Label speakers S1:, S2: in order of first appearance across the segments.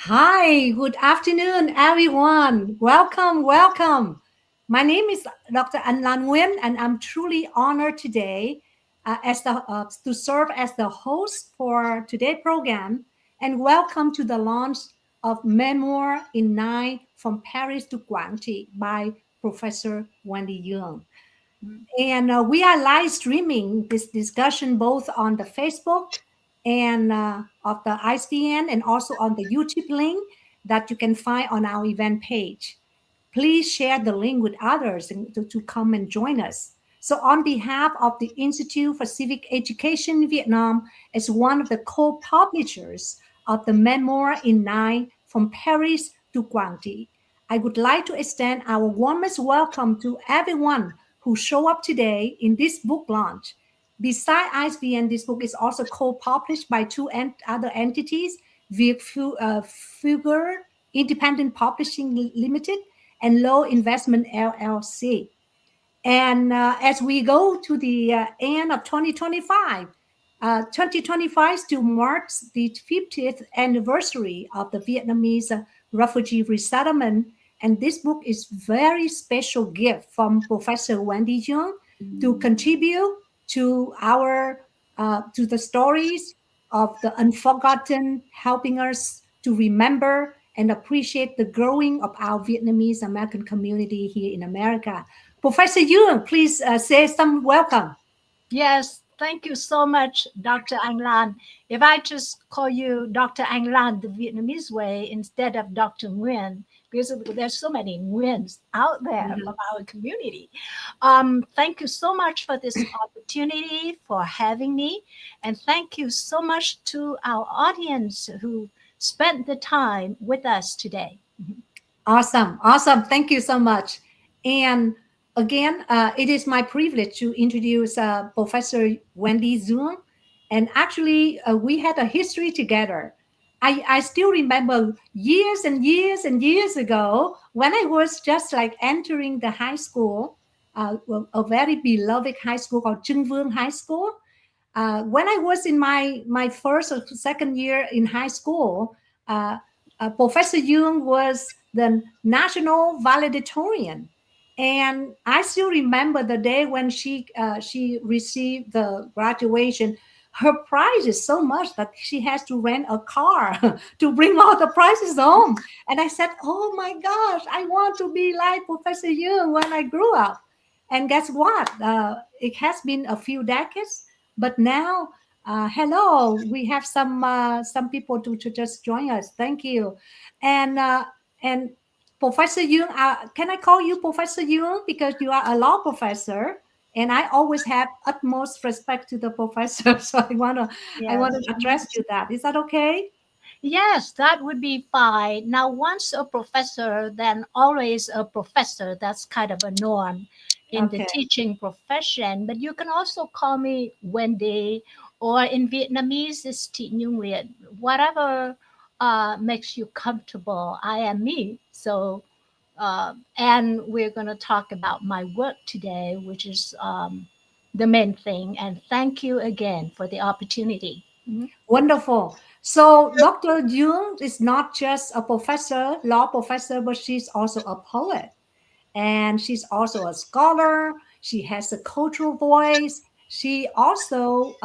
S1: Hi, good afternoon, everyone. Welcome, welcome. My name is Dr. An Lan Nguyen, and I'm truly honored today to serve as the host for today's program. And welcome to the launch of Memoir in Nine from Paris to Quảng Trị by Professor Wendy N. And we are live streaming this discussion both on the Facebook and of the ISBN and also on the YouTube link that you can find on our event page. Please share the link with others to come and join us. So, on behalf of the Institute for Civic Education in Vietnam, as one of the co-publishers of the Memoir in Nine from Paris to Quảng Trị, I would like to extend our warmest welcome to everyone who show up today in this book launch. Beside ISBN, this book is also co-published by two other entities, Fugger Independent Publishing Limited and Low Investment LLC. And as we go to the end of 2025, 2025 still marks the 50th anniversary of the Vietnamese refugee resettlement. And this book is very special gift from Professor Wendy N to contribute to our to the stories of the unforgotten, helping us to remember and appreciate the growing of our Vietnamese American community here in America. Professor Yuan, please say some welcome.
S2: Yes, thank you so much, Dr. Anh Lan. If I just call you Dr. Anh Lan the Vietnamese way instead of Dr. Nguyen, because there's so many Nguyens out there from our community. Thank you so much for this opportunity, for having me. And thank you so much to our audience who spent the time with us today.
S1: Awesome. Awesome. Thank you so much. And again, it is my privilege to introduce Professor Wendy N. And actually, we had a history together. I still remember years and years and years ago when I was just like entering the high school, well, a very beloved high school called Duong High School. When I was in my first or second year in high school, Professor Jung was the national valedictorian, and I still remember the day when she received the graduation. Her prize is so much that she has to rent a car to bring all the prizes home. And I said, "Oh my gosh, I want to be like Professor Jung when I grew up." And guess what? It has been a few decades, but now, hello, we have some people to just join us. Thank you, and Professor Jung. Can I call you Professor Jung because you are a law professor, and I always have utmost respect to the professor. So I want to
S2: Yes.
S1: address you that. Is that okay?
S2: Yes, that would be fine. Now, once a professor, then always a professor. That's kind of a norm in the
S1: Okay.
S2: teaching profession. But you can also call me Wendy, or in Vietnamese, it's Thị Nhung Liet. Whatever makes you comfortable. I am me. So, and we're going to talk about my work today, which is the main thing. And thank you again for the opportunity. Mhm.
S1: Wonderful. So Dr. Jung is not just a professor, law professor, but she's also a poet. And she's also a scholar. She has a cultural voice. She also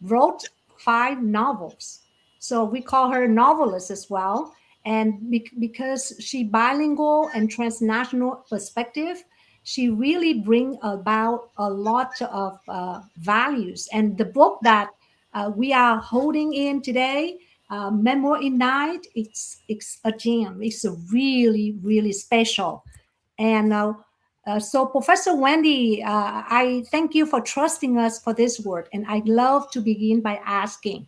S1: wrote 5 novels. So we call her novelist as well. And because she bilingual and transnational perspective, she really bring about a lot of values. And the book that we are holding in today, Memoir in Night, it's a gem. It's a really, really special. And so, Professor Wendy, I thank you for trusting us for this work. And I'd love to begin by asking,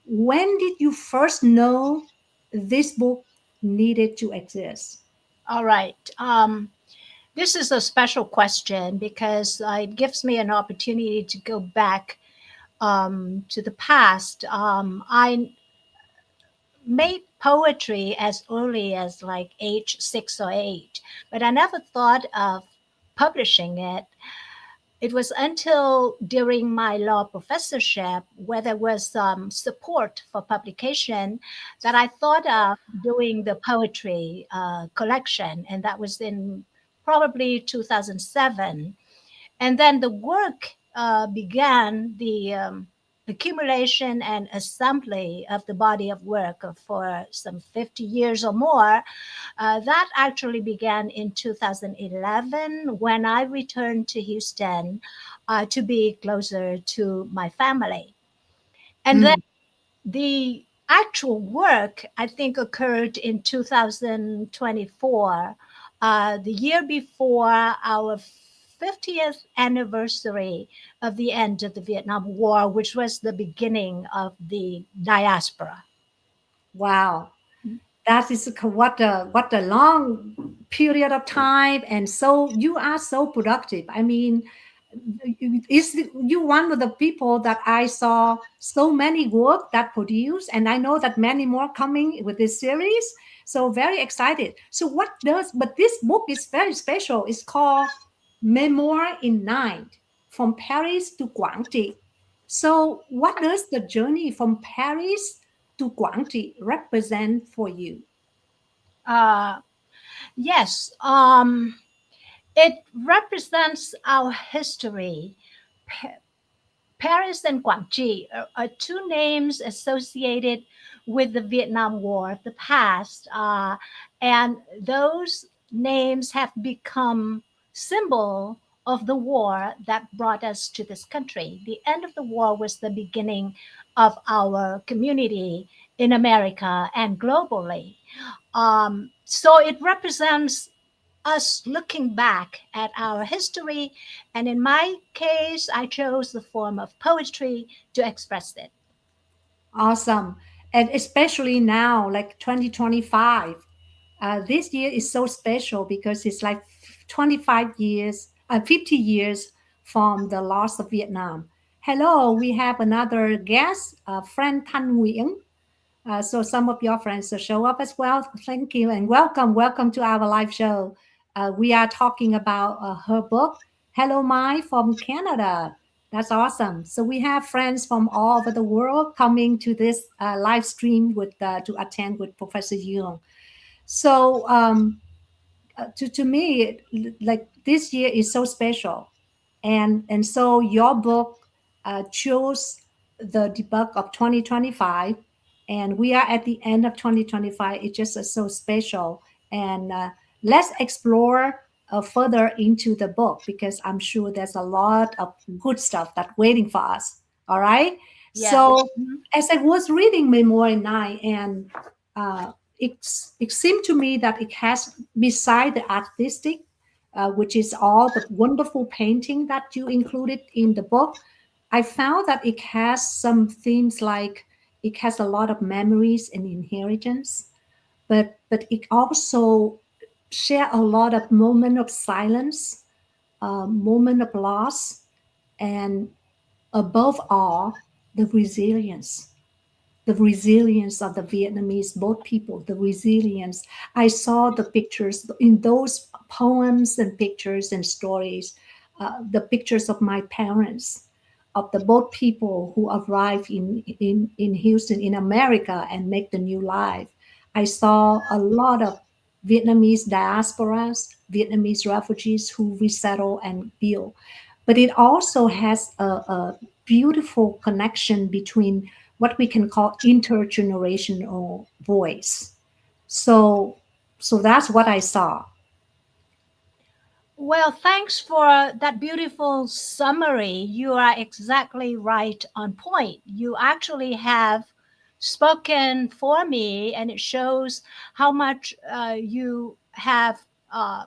S1: when did you first know this book needed to exist?
S2: All right. This is a special question because it gives me an opportunity to go back to the past. I made poetry as early as like age 6 or 8, but I never thought of publishing it. it was until during my law professorship, where there was some support for publication, that I thought of doing the poetry collection. And that was in probably 2007. And then the work began, the accumulation and assembly of the body of work for some 50 years or more. That actually began in 2011 when I returned to Houston to be closer to my family. And then
S1: Mm.
S2: the actual work, I think, occurred in 2024, the year before our 50th anniversary of the end of the Vietnam War, which was the beginning of the diaspora.
S1: Wow. That is what a long period of time, and so you are so productive. I mean, is you one of the people that I saw so many work that produce, and I know that many more coming with this series. So very excited. So what does? But this book is very special. It's called Memoir in Night, from Paris to Quảng Trị. So what does the journey from Paris to Quảng Trị represent for you?
S2: Uh, yes, it represents our history. Paris and Quảng Trị are two names associated with the Vietnam War of the past, and those names have become symbol of the war that brought us to this country. The end of the war was the beginning of our community in America and globally. So it represents us looking back at our history. And in my case, I chose the form of poetry to express it.
S1: Awesome. And especially now, like 2025, this year is so special because it's like 25 years, 50 years from the loss of Vietnam. Hello, we have another guest, friend Thanh Nguyễn. So some of your friends will show up as well. Thank you and welcome. Welcome to our live show. We are talking about her book, Hello Mai from Canada. That's awesome. So we have friends from all over the world coming to this live stream with to attend with Professor Duong. So to me, like this year is so special, and so your book chose the debug of 2025, and we are at the end of 2025. It just is so special, and let's explore further into the book because I'm sure there's a lot of good stuff that waiting for us. All right.
S2: Yeah.
S1: So
S2: Mhm.
S1: as I was reading Memoir 9, and it seemed to me that it has, beside the artistic, which is all the wonderful painting that you included in the book, I found that it has some themes like it has a lot of memories and inheritance, but it also share a lot of moment of silence, moment of loss, and above all, the resilience of the Vietnamese, both people, the resilience. I saw the pictures in those poems and pictures and stories, the pictures of my parents, of the both people who arrived in Houston, in America, and make the new life. I saw a lot of Vietnamese diasporas, Vietnamese refugees who resettle and build. But it also has a beautiful connection between what we can call intergenerational voice. So, so that's what I saw.
S2: Well, thanks for that beautiful summary. You are exactly right on point. You actually have spoken for me, and it shows how much you have uh,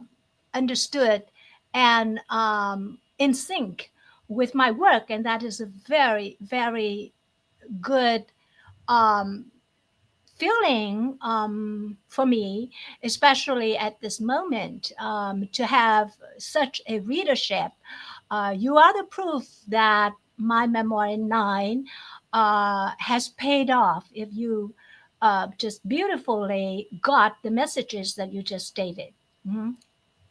S2: understood and in sync with my work. And that is a very, very good um, feeling for me, especially at this moment, to have such a readership. You are the proof that my memoir in nine has paid off if you just beautifully got the messages that you just stated. Mhm.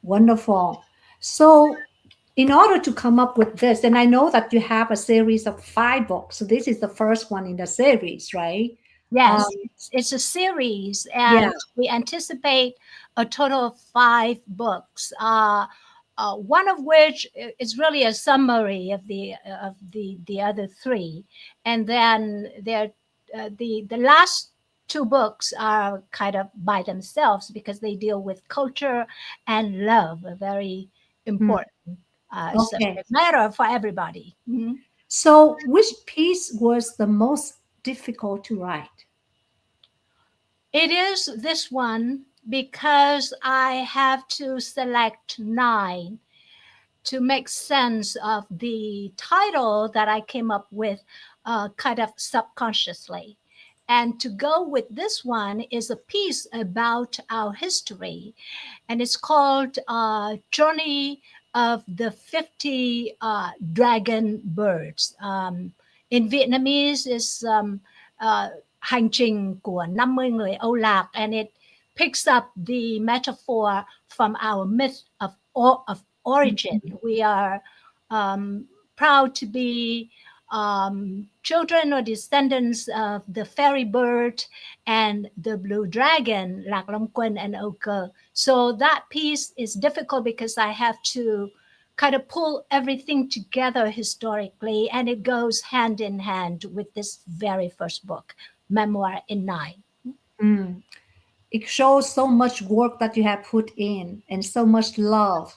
S1: Wonderful. So in order to come up with this, and I know that you have a series of 5 books, so this is the first one in the series, right?
S2: Yes,
S1: Um,
S2: it's a series,
S1: yeah.
S2: and we anticipate a total of 5 books. One of which is really a summary of the other three, and then the last 2 books are kind of by themselves because they deal with culture and love, a very
S1: Mm,
S2: important
S1: okay.
S2: subject matter for everybody. Mhm.
S1: So, which piece was the most difficult to write?
S2: It is this one because I have to select 9 to make sense of the title that I came up with kind of subconsciously. And to go with this one is a piece about our history, and it's called Journey of the 50 Dragon Birds. In Vietnamese, is Hành trình của 50 người Âu Lạc, and it picks up the metaphor from our myth of origin.
S1: Mhm.
S2: We are proud to be children or descendants of the fairy bird and the blue dragon, Lạc Long Quân and Âu Cơ. So that piece is difficult because I have to kind of pull everything together historically, and it goes hand in hand with this very first book, Memoir in 9.
S1: Mm. It shows so much work that you have put in and so much love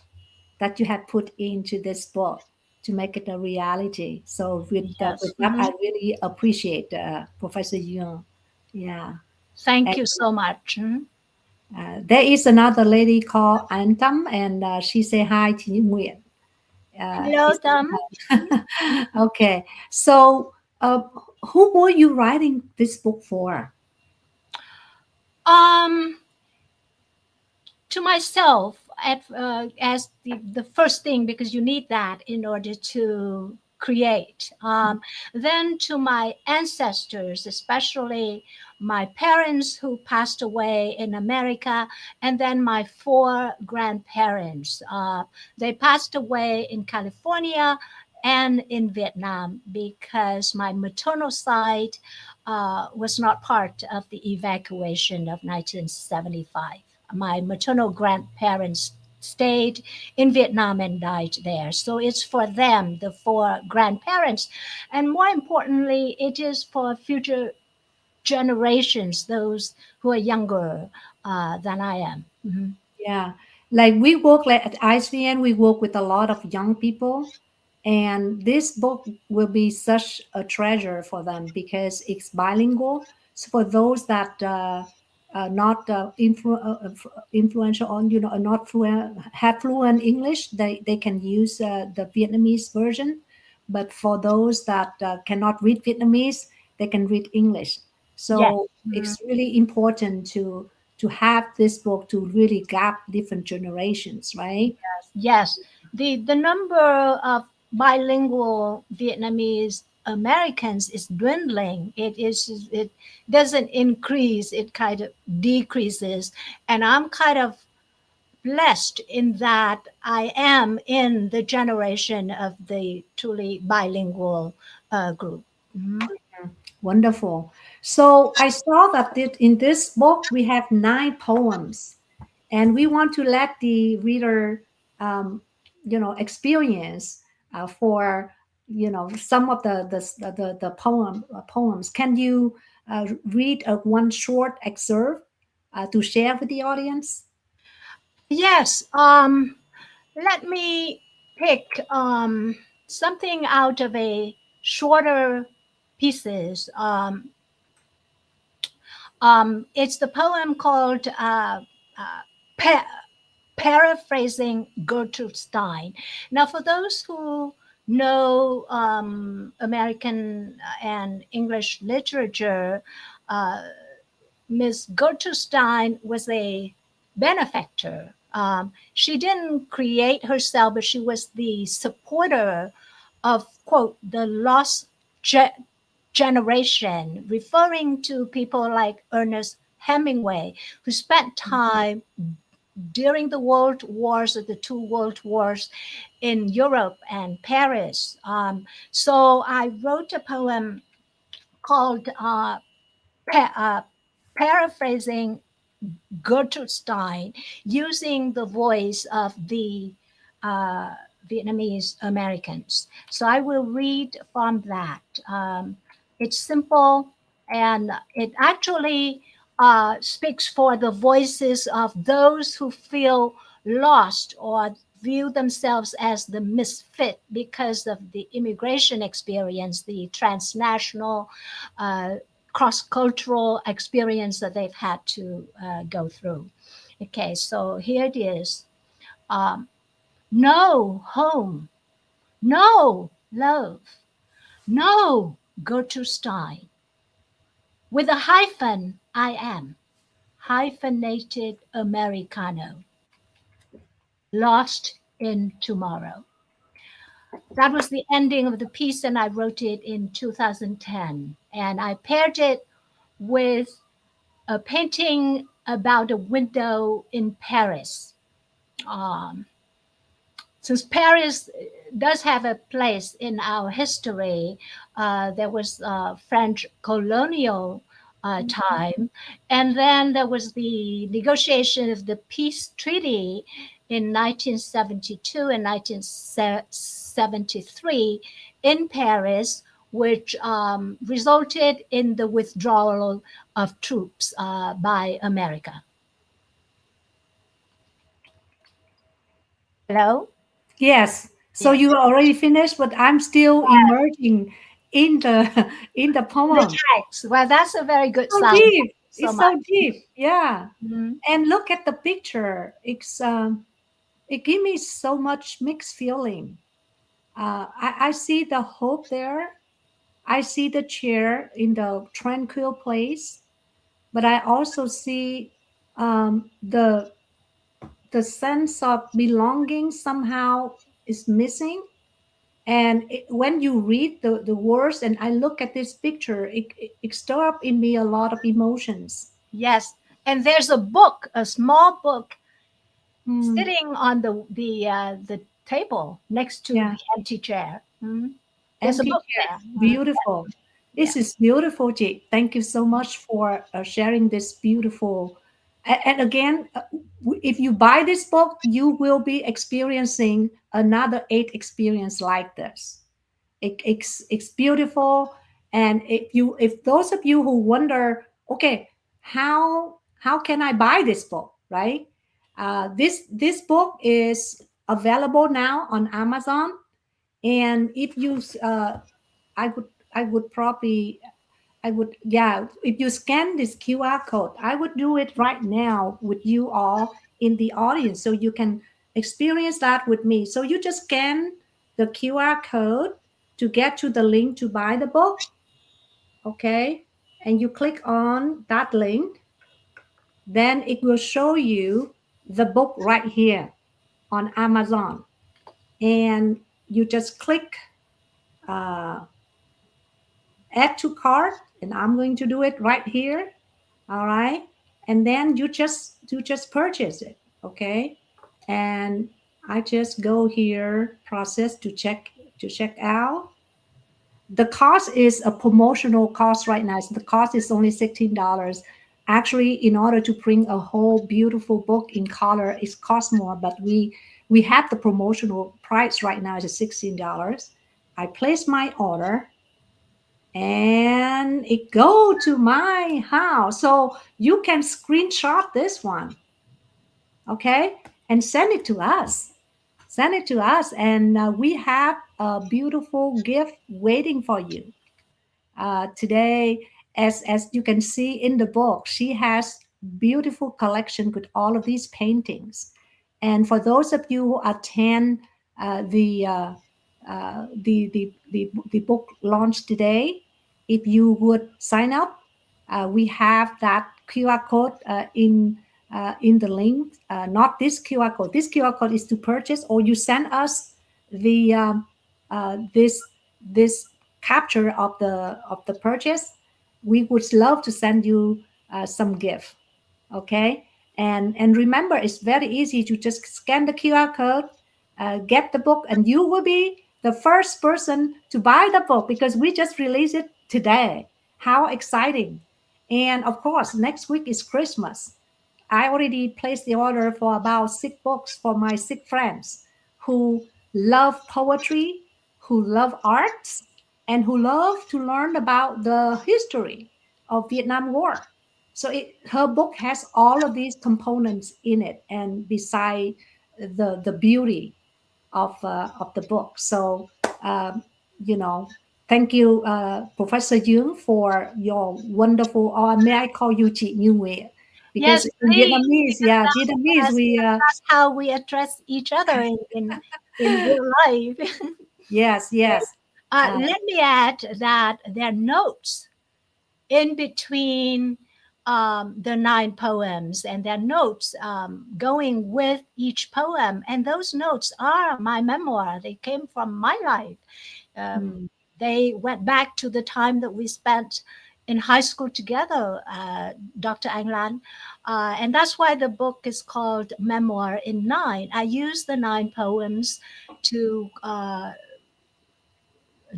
S1: that you have put into this book to make it a reality. So
S2: Yes.
S1: with that, I really appreciate Professor Young. Yeah.
S2: Thank
S1: And
S2: you so much. Mhm.
S1: there is another lady called Antam, and she say hi to you, Nguyen.
S2: Hello, Tom.
S1: Okay. So, who were you writing this book for?
S2: Um, to myself as the first thing, because you need that in order to create. Then to my ancestors, especially my parents who passed away in America, and then my 4 grandparents. They passed away in California and in Vietnam because my maternal side was not part of the evacuation of 1975. My maternal grandparents stayed in Vietnam and died there. So it's for them, the 4 grandparents. And more importantly, it is for future generations, those who are younger than I am. Mhm.
S1: Yeah, like we work like at ICN, we work with a lot of young people, and this book will be such a treasure for them because it's bilingual. So for those that not influential on are not fluent have fluent English, they can use the Vietnamese version. But for those that cannot read Vietnamese, they can read English.
S2: Yes.
S1: So
S2: Mhm.
S1: it's really important to have this book to really gap different generations, right?
S2: Yes, the number of bilingual Vietnamese Americans is dwindling. It doesn't increase, it kind of decreases. And I'm kind of blessed in that I am in the generation of the truly bilingual group. Mhm.
S1: Wonderful. So I saw that in this book we have 9 poems, and we want to let the reader, um, experience for some of the poems. Can you read one short excerpt to share with the audience?
S2: Yes, let me pick something out of a shorter pieces. It's the poem called pa- Paraphrasing Gertrude Stein. Now, for those who know American and English literature, uh, Miss Gertrude Stein was a benefactor. She didn't create herself, but she was the supporter of, quote, the lost generation, referring to people like Ernest Hemingway, who spent time during the world wars, the two world wars in Europe and Paris. So I wrote a poem called Paraphrasing Gertrude Stein, using the voice of the uh, Vietnamese Americans. So I will read from that. It's simple, and it actually speaks for the voices of those who feel lost or view themselves as the misfit because of the immigration experience, the transnational, uh, cross cultural experience that they've had to go through. Okay, so here it is. Um, no home, no love, no go to Stein. With a hyphen, I am hyphenated Americano, lost in tomorrow. That was the ending of the piece, and I wrote it in 2010. And I paired it with a painting about a window in Paris. Um, since Paris does have a place in our history, there was French colonial time, and then there was the negotiation of the peace treaty in 1972 and 1973 in Paris, which resulted in the withdrawal of troops by America. Hello?
S1: Yes. So
S2: Yes.
S1: you already finished, but I'm still emerging in the in the
S2: The
S1: poem.
S2: text. Well, that's a very good
S1: So
S2: sign.
S1: deep.
S2: So
S1: It's
S2: much.
S1: so deep. Yeah.
S2: Mhm.
S1: And look at the picture. It gives me so much mixed feeling. I see the hope there. I see the chair in the tranquil place, but I also see the sense of belonging somehow is missing. And when you read the words and I look at this picture, it stir up in me a lot of emotions.
S2: Yes. And there's a book, a small book,
S1: Hmm.
S2: sitting on the table next to
S1: Yeah.
S2: the empty chair. Mhm. There's a
S1: Empty
S2: book
S1: chair.
S2: there.
S1: Beautiful.
S2: Yeah.
S1: This is beautiful, Ji. Thank you so much for sharing this beautiful. And again, if you buy this book, you will be experiencing another 8 experience like this. It's beautiful. And if those of you who wonder, okay, how can I buy this book, right? This book is available now on Amazon, and if you I would I would probably I would, yeah, if you scan this QR code, I would do it right now with you all in the audience so you can experience that with me. So you just scan the QR code to get to the link to buy the book, okay? And you click on that link, then it will show you the book right here on Amazon. And you just click uh, add to cart, and I'm going to do it right here. All right. And then you just purchase it. Okay. And I just go here, process to check out. The cost is a promotional cost right now. So the cost is only $16. Actually, in order to print a whole beautiful book in color, it costs more, but we have the promotional price right now is $16. I place my order and it go to my house. So you can screenshot this one, okay, and send it to us. Send it to us, and we have a beautiful gift waiting for you today. As you can see in the book, she has beautiful collection with all of these paintings. And for those of you who attend the book launch today, if you would sign up, we have that QR code in the link. Not this QR code. This QR code is to purchase, or you send us the this capture of the purchase. We would love to send you some gift, okay? And remember, it's very easy to just scan the QR code, get the book, and you will be the first person to buy the book because we just released it today. How exciting! And of course, next week is Christmas. I already placed the order for about 6 books for my 6 friends who love poetry, who love arts, and who love to learn about the history of Vietnam War. So her book has all of these components in it, and beside the beauty of the book. So you know, thank you, Professor Yung, for your wonderful. Or may I call you Chị Như Nguyệt? Because
S2: Yes,
S1: in
S2: please,
S1: Vietnamese,
S2: because
S1: yeah, Vietnamese,
S2: that's,
S1: we
S2: that's how we address each other in real life.
S1: yes, yes, uh,
S2: Let me add that there are notes in between the 9 poems, and there are notes going with each poem. And those notes are my memoir. They came from my life. Um,
S1: mm,
S2: they went back to the time that we spent in high school together, Dr. Anh Lan. And that's why the book is called Memoir in 9. I use the 9 poems to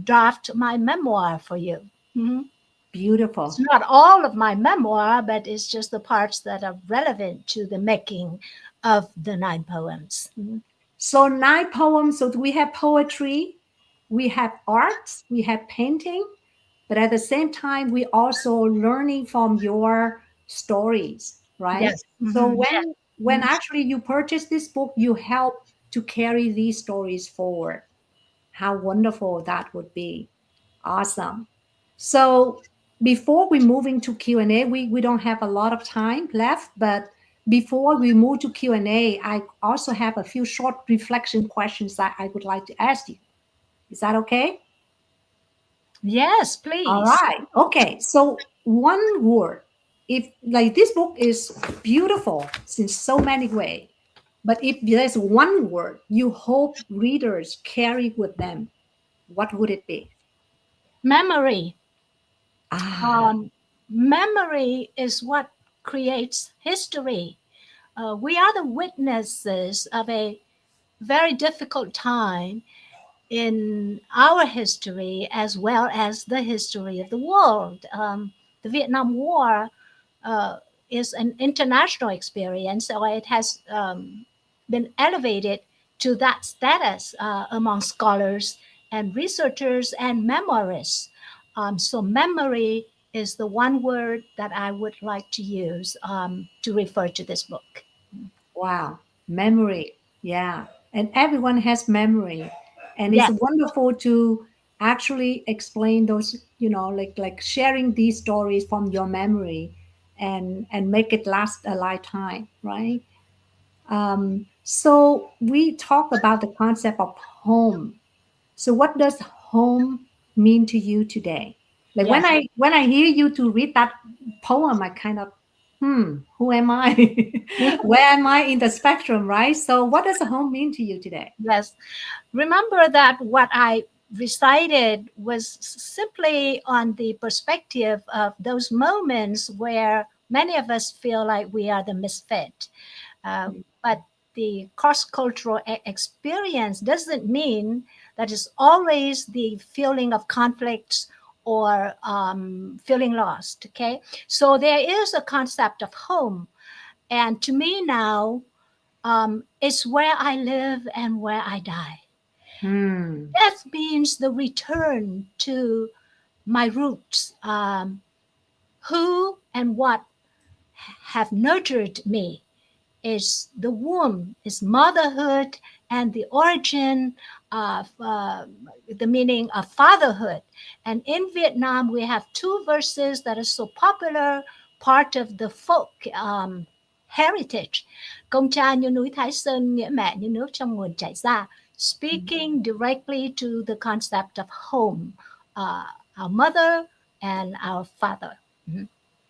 S2: draft my memoir for you. Mhm. It's
S1: beautiful.
S2: not all of my memoir, but it's just the parts that are relevant to the making of the 9 poems. Mhm.
S1: So 9 poems. So we have poetry, we have arts, we have painting, but at the same time, we also learning from your stories, right?
S2: Yes.
S1: So
S2: Mhm. Yes.
S1: when actually you purchase this book, you help to carry these stories forward. How wonderful that would be. Awesome. So before we move into Q&A, we don't have a lot of time left, but before we move to Q&A, I also have a few short reflection questions that I would like to ask you. Is that okay?
S2: Yes,
S1: All
S2: please.
S1: right. Okay. So one word, if like this book is beautiful in so many ways, but if there's one word you hope readers carry with them, what would it be?
S2: Memory.
S1: Ah,
S2: Um, Memory is what creates history. We are the witnesses of a very difficult time in our history as well as the history of the world. The Vietnam War uh, is an international experience, so it has been elevated to that status among scholars and researchers and memoirists. So, memory is the one word that I would like to use to refer to this book.
S1: wow. Memory. Yeah. And everyone has memory. And it's
S2: Yes,
S1: wonderful to actually explain those, like sharing these stories from your memory and make it last a lifetime, right? So we talk about the concept of home. So what does home mean to you today? Like when
S2: yes.
S1: I hear you to read that poem, I kind of, who am I? Where am I in the spectrum, right? So what does home mean to you today?
S2: Yes. Remember that what I recited was simply on the perspective of those moments where many of us feel like we are the misfit. But the cross cultural experience doesn't mean that it's always the feeling of conflicts or feeling lost. Okay. So there is a concept of home. And to me now, it's where I live and where I die.
S1: Hmm.
S2: Death means the return to my roots, who and what have nurtured me is the womb, is motherhood, and the origin of the meaning of fatherhood. And in Vietnam, we have 2 verses that are so popular, part of the folk heritage. Công cha như núi Thái Sơn, nghĩa mẹ như nước trong nguồn chảy ra. Speaking directly to the concept of home, our mother and our father. Mhm.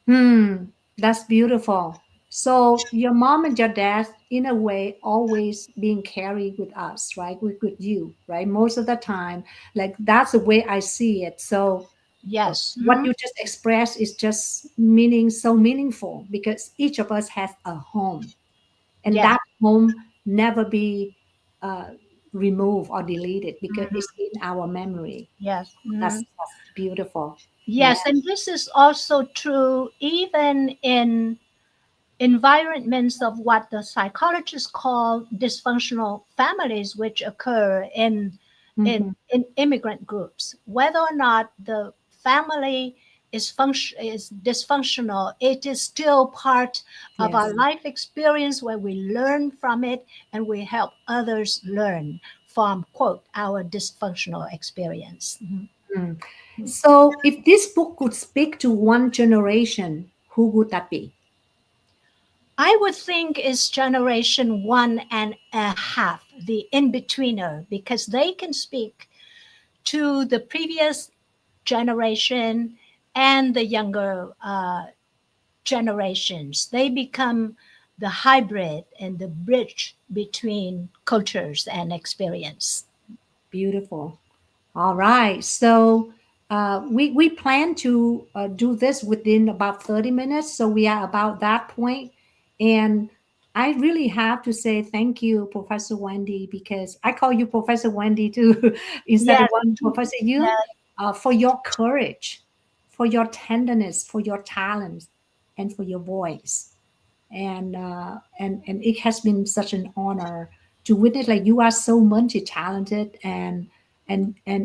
S1: Hmm. That's beautiful. So your mom and your dad, in a way, always being carried with us, right? With you, right? Most of the time, like that's the way I see it. So
S2: Yes.
S1: What you just expressed is just so meaningful, because each of us has a home, and
S2: Yes.
S1: that home never be uh, removed or deleted because
S2: Mhm.
S1: it's in our memory.
S2: Yes.
S1: That's beautiful. Yeah.
S2: Yes. And this is also true even in environments of what the psychologists call dysfunctional families, which occur
S1: Hmm.
S2: in immigrant groups. Whether or not the family is dysfunctional, it is still part of our
S1: Yes.
S2: life experience where we learn from it and we help others learn from, quote, our dysfunctional experience. Mhm.
S1: Mm. So, if this book could speak to one generation, who would that be?
S2: I would think is generation 1.5, the in-betweener, because they can speak to the previous generation and the younger generations. They become the hybrid and the bridge between cultures and experience.
S1: Beautiful. All right. So we plan to do this within about 30 minutes. So we are about that point. And I really have to say thank you, Professor Wendy, because I call you Professor Wendy too, instead of
S2: Yes,
S1: one Professor Yoon,
S2: yes,
S1: for your courage, for your tenderness, for your talent, and for your voice. And it has been such an honor to witness, like, you are so multi-talented, and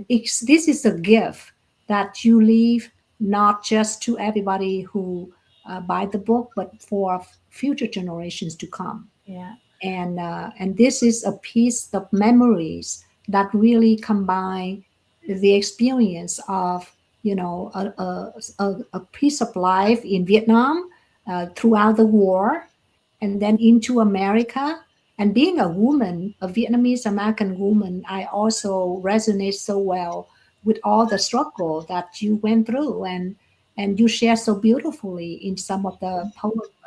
S1: this is a gift that you leave not just to everybody who buy the book, but for future generations to come.
S2: yeah,
S1: And this is a piece of memories that really combine the experience of, a piece of life in Vietnam throughout the war, and then into America. And being a woman, a Vietnamese American woman, I also resonate so well with all the struggle that you went through, and you share so beautifully in some of the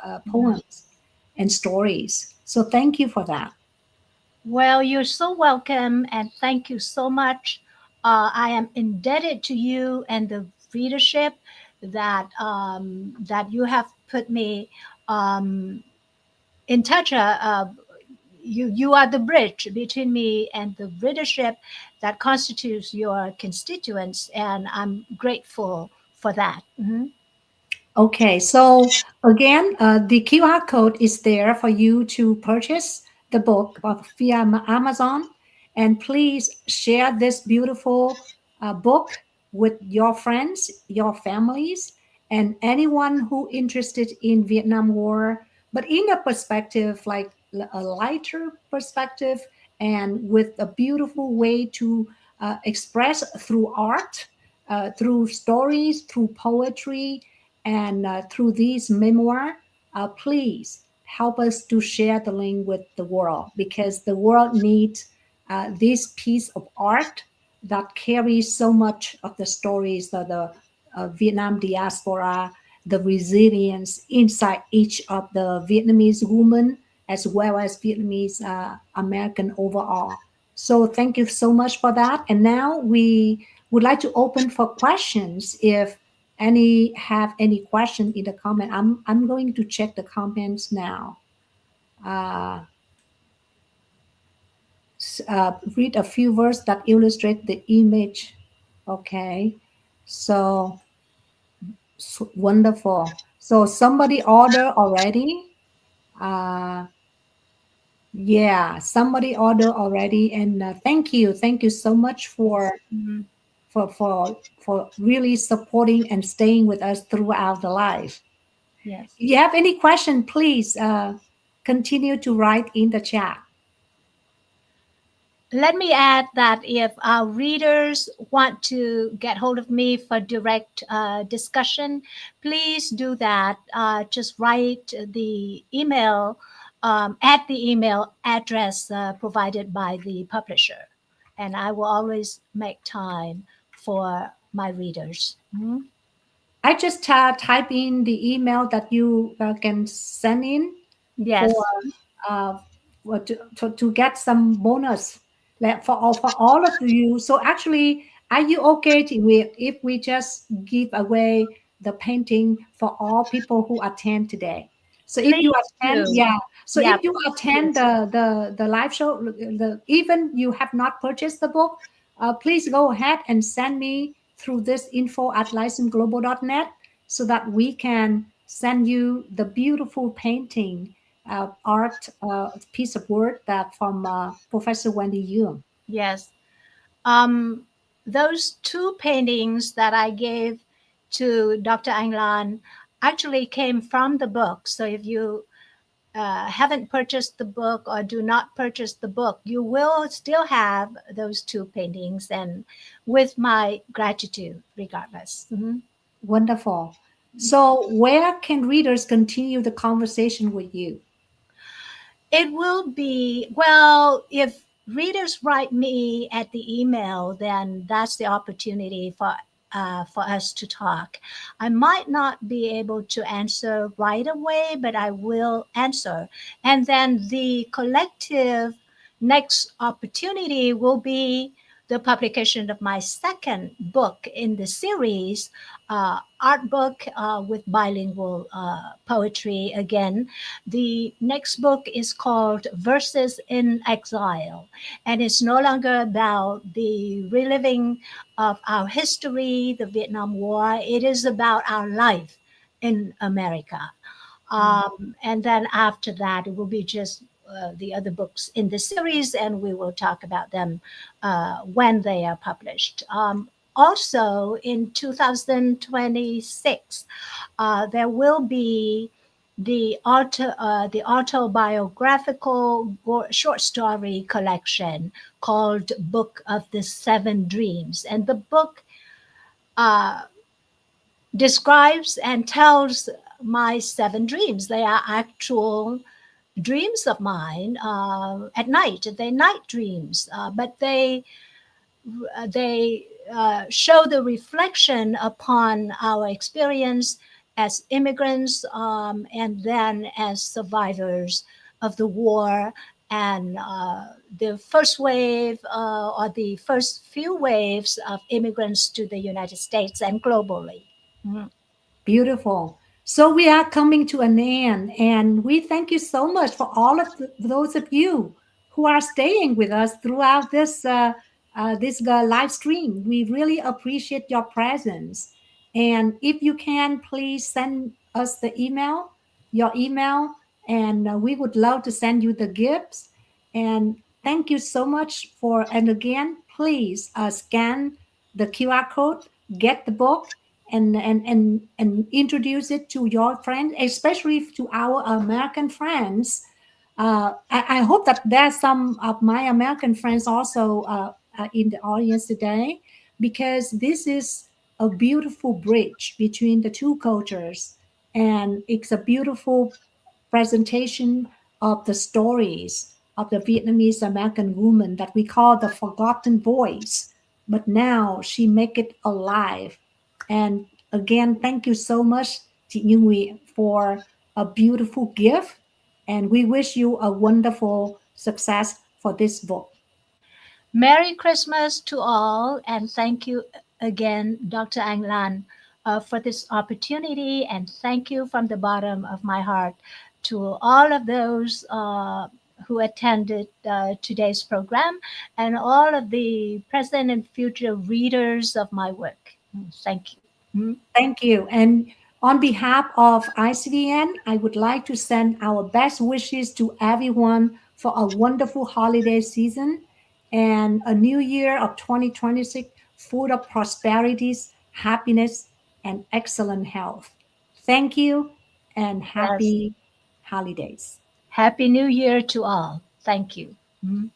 S2: yeah.
S1: poems and stories. So thank you for that.
S2: Well, you're so welcome and thank you so much. I am indebted to you and the readership that you have put me um, in touch. You are the bridge between me and the readership that constitutes your constituents, and I'm grateful for that. Mhm.
S1: Okay, so again, the QR code is there for you to purchase the book via Amazon. And please share this beautiful book with your friends, your families, and anyone who interested in Vietnam War, but in a perspective like a lighter perspective, and with a beautiful way to express through art, through stories, through poetry, and through these memoir. Please help us to share the link with the world, because the world needs this piece of art that carries so much of the stories of the Vietnam diaspora, the resilience inside each of the Vietnamese women, as well as Vietnamese American overall. So thank you so much for that. And now we would like to open for questions. If any have any question in the comment, I'm going to check the comments now. Uh, Read a few words that illustrate the image. Okay, so, wonderful. So somebody order already. Uh, yeah, somebody order already, and thank you so much for
S2: Mhm.
S1: really supporting and staying with us throughout the life.
S2: Yes.
S1: If you have any question, please continue to write in the chat.
S2: Let me add that if our readers want to get hold of me for direct discussion, please do that. Just write the email at the email address provided by the publisher, and I will always make time for my readers. Mhm.
S1: I just type in the email that you can send in for
S2: Yes.
S1: uh, to get some bonus, like for all of you. So actually, Are you okay if we just give away the painting for all people who attend today? So if you
S2: Please
S1: attend,
S2: do.
S1: yeah. So
S2: Yeah,
S1: if you
S2: please do.
S1: attend the live show, even you have not purchased the book, please go ahead and send me through this info at licenseglobal.net so that we can send you the beautiful painting, art piece of work that from Professor Wendy Young.
S2: Yes. Um, those two paintings that I gave to Dr. Anglan actually came from the book. So if you haven't purchased the book or do not purchase the book, you will still have those two paintings, and with my gratitude, regardless. Mhm.
S1: Wonderful. So, where can readers continue the conversation with you?
S2: It will be, well, if readers write me at the email, then that's the opportunity for us to talk. I might not be able to answer right away, but I will answer. And then the collective next opportunity will be the publication of my second book in the series, art book with bilingual poetry again. The next book is called Verses in Exile, and it's no longer about the reliving of our history, the Vietnam War. It is about our life in America.
S1: Mm.
S2: And then after that, it will be just the other books in the series, and we will talk about them when they are published. Also, in 2026, there will be the autobiographical short story collection called Book of the Seven Dreams, and the book uh, describes and tells my seven dreams. They are actual dreams of mine at night. They're night dreams, but they show the reflection upon our experience as immigrants, and then as survivors of the war and the first wave or the first few waves of immigrants to the United States and globally. Mhm.
S1: Beautiful. So we are coming to an end, and we thank you so much for all of those of you who are staying with us throughout this live stream. We really appreciate your presence. And if you can, please send us your email, and we would love to send you the gifts. And thank you so much for. And again, please scan the QR code, get the book, and introduce it to your friends, especially to our American friends. I hope that there's some of my American friends also in the audience today, because this is a beautiful bridge between the two cultures, and it's a beautiful presentation of the stories of the Vietnamese American woman that we call the forgotten voice, but now she make it alive. And again, thank you so much, Chị Như Nguyen, for a beautiful gift, and we wish you a wonderful success for this book.
S2: Merry Christmas to all, and thank you again, Dr. Anglan, for this opportunity. And thank you from the bottom of my heart to all of those who attended today's program and all of the present and future readers of my work. Thank you. Mm.
S1: Thank you. And on behalf of ICVN, I would like to send our best wishes to everyone for a wonderful holiday season and a new year of 2026 full of prosperities, happiness, and excellent health. Thank you and
S2: Yes.
S1: happy holidays.
S2: Happy New Year to all. Thank you. Mm.